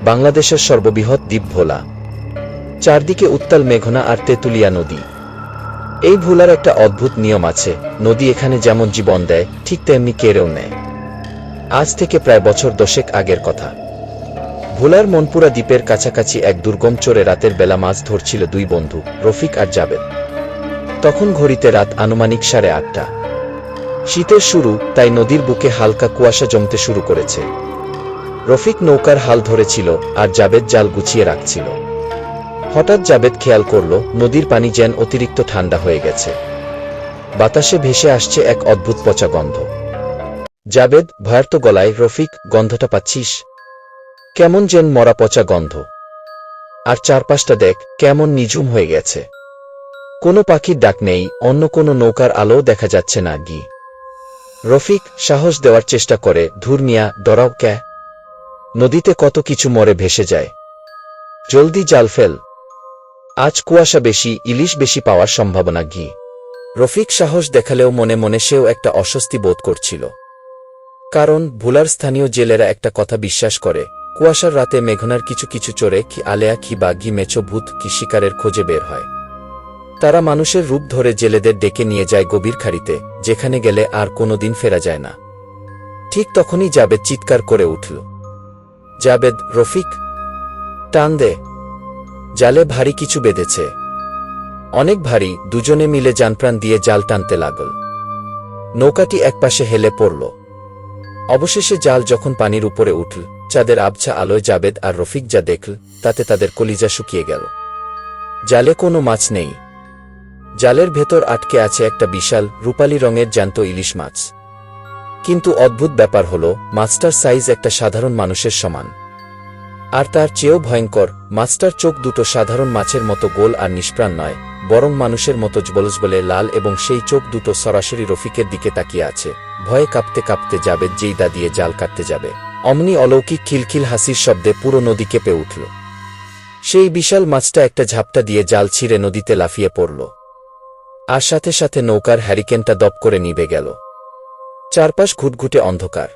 বাংলাদেশের সর্ববৃহৎ দ্বীপ ভোলা। চারদিকে উত্তাল মেঘনা আর তেঁতুলিয়া নদী। এই ভোলার একটা অদ্ভুত নিয়ম আছে, নদী এখানে যেমন জীবন দেয় ঠিক তেমনি কেড়েও নেয়। আজ থেকে প্রায় বছর 10 আগের কথা। ভোলার মনপুরা দ্বীপের কাছাকাছি এক দুর্গম চরে রাতের বেলা মাছ ধরছিল দুই বন্ধু, রফিক আর জাবেদ। তখন ঘড়িতে রাত আনুমানিক 8:30। শীতের শুরু, তাই নদীর বুকে হালকা কুয়াশা জমতে শুরু করেছে। রফিক নৌকার হাল ধরেছিল আর জাবেদ জাল গুছিয়ে রাখছিল। হঠাৎ জাবেদ খেয়াল করল নদীর পানি যেন অতিরিক্ত ঠান্ডা হয়ে গেছে। বাতাসে ভেসে আসছে এক অদ্ভুত পচা গন্ধ। জাবেদ ভয়ার্ত গলায়, রফিক, গন্ধটা পাচ্ছিস? কেমন যেন মরা পচা গন্ধ। আর চারপাশটা দেখ, কেমন নিঝুম হয়ে গেছে। কোনো পাখির ডাক নেই, অন্য কোনো নৌকার আলো দেখা যাচ্ছে না। গি রফিক সাহস দেওয়ার চেষ্টা করে, ধুর মিয়া, ডরাও ক্যা? নদীতে কত কিছু মরে ভেসে যায়। জলদি জাল ফেল, আজ কুয়াশা বেশি, ইলিশ বেশি পাওয়ার সম্ভাবনা। গি রফিক সাহস দেখালেও মনে মনে সেও একটা অস্বস্তি বোধ করছিল। কারণ ভোলার স্থানীয় জেলেরা একটা কথা বিশ্বাস করে, কুয়াশার রাতে মেঘনার কিছু কিছু চোরে কি আলেয়া কি বাঘি মেছো ভূত কি শিকারের খোঁজে বের হয়। তারা মানুষের রূপ ধরে জেলেদের ডেকে নিয়ে যায় গভীর খাড়িতে, যেখানে গেলে আর কোনোদিন ফেরা যায় না। ঠিক তখনই জাবেদ চিৎকার করে উঠল, জাবেদ, রফিক, টান দে, জালে ভারী কিছু বেঁধেছে। অনেক ভারী। দুজনে মিলে জানপ্রাণ দিয়ে জাল টানতে লাগল। নৌকাটি একপাশে হেলে পড়ল। অবশেষে জাল যখন পানির উপরে উঠল, চাঁদের আবছা আলোয় জাবেদ আর রফিক যা দেখল তাতে তাদের কলিজা শুকিয়ে গেল। জালে কোনো মাছ নেই। জালের ভেতর আটকে আছে একটা বিশাল রূপালী রঙের জ্যান্ত ইলিশ মাছ। কিন্তু অদ্ভুত ব্যাপার হলো, মাছটার সাইজ একটা সাধারণ মানুষের সমান। আর তার চেয়েও ভয়ঙ্কর, মাছটার চোখ দুটো সাধারণ মাছের মতো গোল আর নিষ্প্রাণ নয়, বরং মানুষের মতো জ্বলজ্বলে লাল, এবং সেই চোখ দুটো সরাসরি রফিকের দিকে তাকিয়ে আছে। ভয়ে কাঁপতে কাঁপতে জাবেদ যেই দা দিয়ে জাল কাটতে যাবে, অমনি অলৌকিক খিলখিল হাসির শব্দে পুরো নদী কেঁপে উঠল। সেই বিশাল মাছটা একটা ঝাপটা দিয়ে জাল ছিঁড়ে নদীতে লাফিয়ে পড়ল। আর সাথে সাথে নৌকার হ্যারিকেনটা দপ করে নিভে গেল। চারপাশ ঘুটঘুটে অন্ধকার।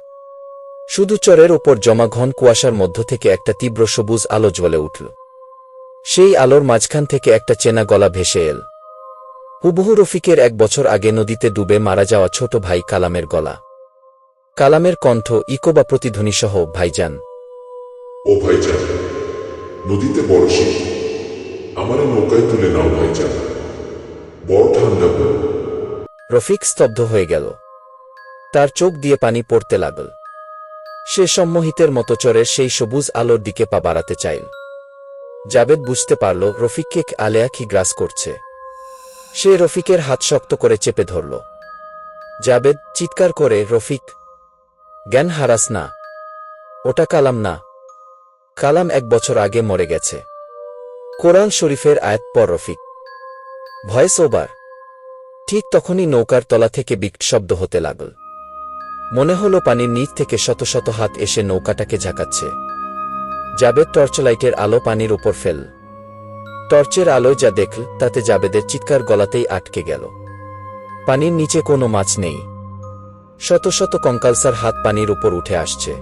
শুধু চরের ওপর জমা ঘন কুয়াশার মধ্য থেকে একটা তীব্র সবুজ আলো জ্বলে উঠল। সেই আলোর মাঝখান থেকে একটা চেনা গলা ভেসে এল। হুবহু রফিকের 1 বছর আগে নদীতে ডুবে মারা যাওয়া ছোট ভাই কালামের গলা। কালামের কণ্ঠ ইকো বা প্রতিধ্বনি সহ, ভাইজান, ও ভাইজান, নদীতে বড় শীত, আমারে নৌকায় তুলে নাও ভাইজান, বড় ঠান্ডা। রফিক স্তব্ধ হয়ে গেল। তার চোখ দিয়ে পানি পড়তে লাগল। সে সম্মোহিতের মতো চরের সেই সবুজ আলোর দিকে পা বাড়াতে চাইল। জাবেদ বুঝতে পারল রফিককে আলেয়া কি গ্রাস করছে। সে রফিকের হাত শক্ত করে চেপে ধরল। জাবেদ চিৎকার করে, রফিক, জ্ঞান হারাস না, ওটা কালাম না। কালাম 1 বছর আগে মরে গেছে। কোরআন শরীফের আয়াত পর রফিক। Voice over. ঠিক তখনই নৌকার তলা থেকে বিকট শব্দ হতে লাগল। মনে হলো পানির নিচ থেকে শত শত হাত এসে নৌকাটাকে ঝাঁকাচ্ছে। জাবেদ টর্চলাইটের আলো পানির উপর ফেল। টর্চের আলোয় যা দেখল তাতে জাবেদের চিৎকার গলাতেই আটকে গেল। পানির নিচে কোনো মাছ নেই। শত শত কঙ্কালসার হাত পানির উপর উঠে আসছে।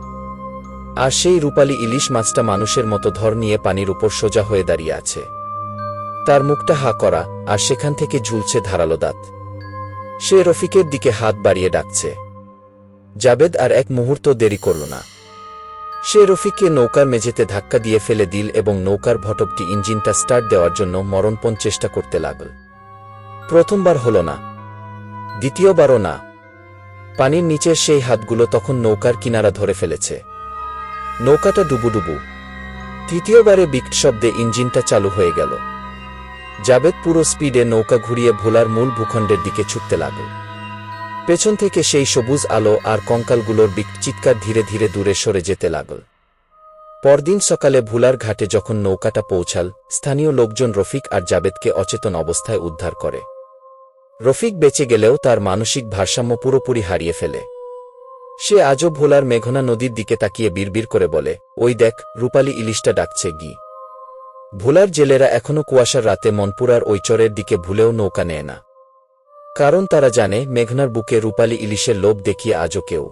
আর সেই রূপালী ইলিশ মাছটা মানুষের মতো ধর নিয়ে পানির উপর সোজা হয়ে দাঁড়িয়ে আছে। তার মুখটা হা করা, আর সেখান থেকে ঝুলছে ধারালো দাঁত। সে রফিকের দিকে হাত বাড়িয়ে ডাকছে। জাবেদ আর 1 মুহূর্ত দেরি করল না। সে রফিককে নৌকার মেঝেতে ধাক্কা দিয়ে ফেলে দিল এবং নৌকার ভটকটি ইঞ্জিনটা স্টার্ট দেওয়ার জন্য মরণপণ চেষ্টা করতে লাগল। প্রথমবার হল না, দ্বিতীয়বারও না। পানির নিচের সেই হাতগুলো তখন নৌকার কিনারা ধরে ফেলেছে। নৌকাটা ডুবুডুবু। তৃতীয়বারে বিকট শব্দে ইঞ্জিনটা চালু হয়ে গেল। জাবেদ পুরো স্পিডে নৌকা ঘুরিয়ে ভোলার মূল ভূখণ্ডের দিকে ছুটতে লাগল। পেছন থেকে সেই সবুজ আলো আর কঙ্কালগুলোর বিকট চিৎকার ধীরে ধীরে দূরে সরে যেতে লাগল। পরদিন সকালে ভোলার ঘাটে যখন নৌকাটা পৌঁছাল, স্থানীয় লোকজন রফিক আর জাবেদকে অচেতন অবস্থায় উদ্ধার করে। রফিক বেঁচে গেলেও তার মানসিক ভারসাম্য পুরোপুরি হারিয়ে ফেলে। সে আজও ভোলার মেঘনা নদীর দিকে তাকিয়ে বিড়বিড় করে বলে, ওই দেখ, রূপালী ইলিশটা ডাকছে। গি ভোলার জেলেরা এখনো কুয়াশার রাতে মনপুরার ওই চরের দিকে ভুলেও নৌকা নেয় না। কারণ তারা জানে মেঘনার বুকে রূপালী ইলিশের লোভ দেখিয়ে আজও কেউ